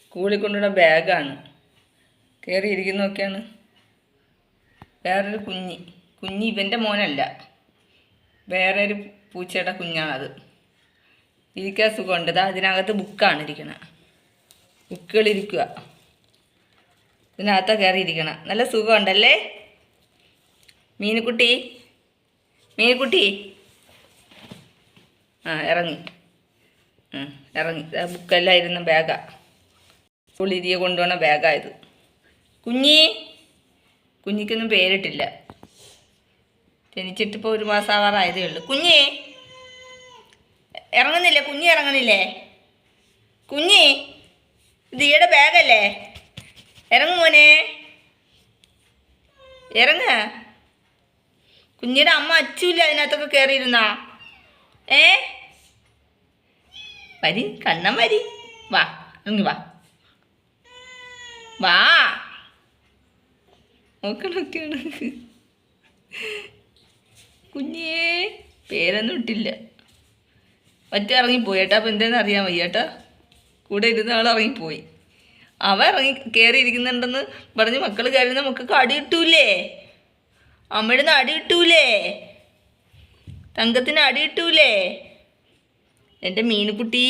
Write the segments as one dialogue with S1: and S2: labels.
S1: സ്കൂളിൽ കൊണ്ടുള്ള ബാഗാണ്. കയറിയിരിക്കുന്നതൊക്കെയാണ്. വേറൊരു കുഞ്ഞ് ഇവൻ്റെ മോനല്ല, വേറൊരു പൂച്ചയുടെ കുഞ്ഞാണത്. ഇരിക്കാൻ സുഖമുണ്ട്. അതിനകത്ത് ബുക്കാണ് ഇരിക്കണം. ബുക്കുകളിരിക്കുക. ഇതിനകത്താണ് കയറിയിരിക്കണം. നല്ല സുഖമുണ്ടല്ലേ മീനുക്കുട്ടി? ഇറങ്ങി. ബുക്കെല്ലാം ഇരുന്ന ബാഗാണ്. സ്കൂളിരിയെ കൊണ്ടുപോകുന്ന ബാഗായത്. കുഞ്ഞിക്കൊന്നും പേരിട്ടില്ല. ജനിച്ചിട്ടിപ്പോൾ 1 മാസം ആവാറായതേ ഉള്ളൂ. ഇറങ്ങുന്നില്ലേ? ഇറങ്ങുന്നില്ലേ? ദിയുടെ ബാഗല്ലേ? ഇറങ്ങും മോനെ, ഇറങ്ങ. കുഞ്ഞിയുടെ അമ്മ അച്ചുമില്ല അതിനകത്തൊക്കെ കയറിയിരുന്നാ? വരി കണ്ണം വരി. വാ, ഇറങ്ങി വാ. നോക്കണൊക്കെയാണ്. കുഞ്ഞേ പേരൊന്നും ഇട്ടില്ല. മറ്റേ ഇറങ്ങിപ്പോയി ഏട്ടാ. അപ്പം എന്താണെന്ന് അറിയാൻ വയ്യ ഏട്ടാ. കൂടെ ഇരുന്ന ആൾ ഇറങ്ങിപ്പോയി. കയറിയിരിക്കുന്നുണ്ടെന്ന് പറഞ്ഞ് മക്കൾ കയറുന്ന മക്കൾക്ക് അടി കിട്ടൂലേ? അമ്മയുടെ നിന്ന് അടി കിട്ടൂലേ? തങ്കത്തിന് അടി കിട്ടൂലേ? എൻ്റെ മീനുക്കുട്ടി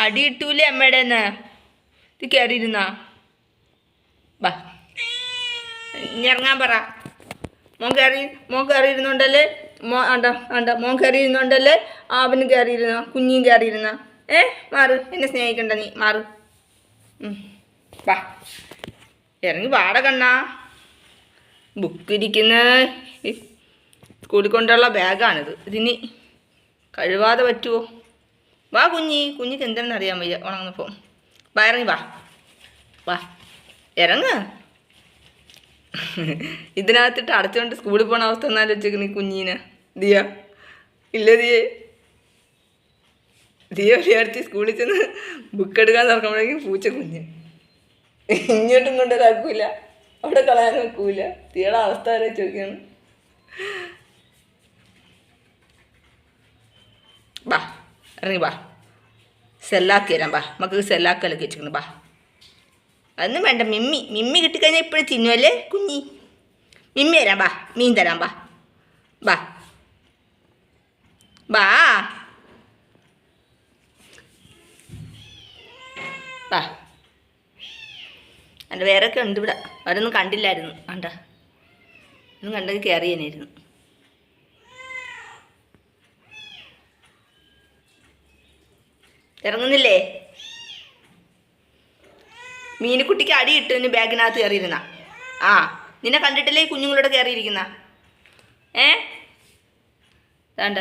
S1: അടി കിട്ടൂലേ അമ്മയുടെ നിന്ന്? ഇത് കയറിയിരുന്നാ? വാ, ഇറങ്ങാൻ പറ. മോൻ കയറിയിരുന്നുണ്ടല്ലേ? മോൻ കയറിയിരുന്നുണ്ടല്ലേ? അവന് കയറിയിരുന്ന, കുഞ്ഞിയും കയറിയിരുന്ന. മാറ്, എന്നെ സ്നേഹിക്കണ്ട നീ, മാറ്. വാ, ഇറങ്ങി വാട കണ്ണാ. ബുക്കിരിക്കുന്ന സ്കൂളിൽ കൊണ്ടുള്ള ബാഗാണിത്. ഇതിന് കഴുകാതെ പറ്റുമോ? വാ കുഞ്ഞിക്ക് എന്താണെന്ന് അറിയാൻ വയ്യ ഉണങ്ങുന്നപ്പോൾ. വാ, ഇറങ്ങി വാ ഇറങ്ങ. ഇതിനകത്തിട്ട് അടച്ചുകൊണ്ട് സ്കൂളിൽ പോകണ അവസ്ഥ എന്നാലും വെച്ചേക്ക് കുഞ്ഞീനെ. ദിയ വിചാരിച്ച് സ്കൂളിൽ ചെന്ന് ബുക്ക് എടുക്കാൻ തുറക്കുമ്പോഴേക്കും പൂച്ച ഇങ്ങോട്ടും കൊണ്ടൊരാക്കൂല, അവിടെ കളയാൻ വെക്കൂല. ദിയുടെ അവസ്ഥ വരെ ചോദിക്കാണ്. വാ, ഇറങ്ങി വാ. സെല്ലാക്കി തരാം. വാ, നമുക്ക് സെല്ലാക്കലൊക്കെ വെച്ചിരിക്കുന്നു. വാ, അതൊന്നും വേണ്ട. മിമ്മി കിട്ടിക്കഴിഞ്ഞാൽ ഇപ്പോഴും തിന്നുമല്ലേ മിമ്മി തരാം. വാ, മീൻ തരാം. വാ എൻ്റെ വേറൊക്കെ ഉണ്ട് ഇവിടെ. അവരൊന്നും കണ്ടില്ലായിരുന്നു. ഒന്നും കണ്ടെങ്കിൽ കയറി തന്നെയായിരുന്നു. ഇറങ്ങുന്നില്ലേ? മീനുക്കുട്ടിക്ക് അടി കിട്ടും ബാഗിനകത്ത് കയറിയിരുന്ന. നിന്നെ കണ്ടിട്ടില്ലേ കുഞ്ഞുങ്ങളോട് കയറിയിരിക്കുന്ന? വേണ്ട.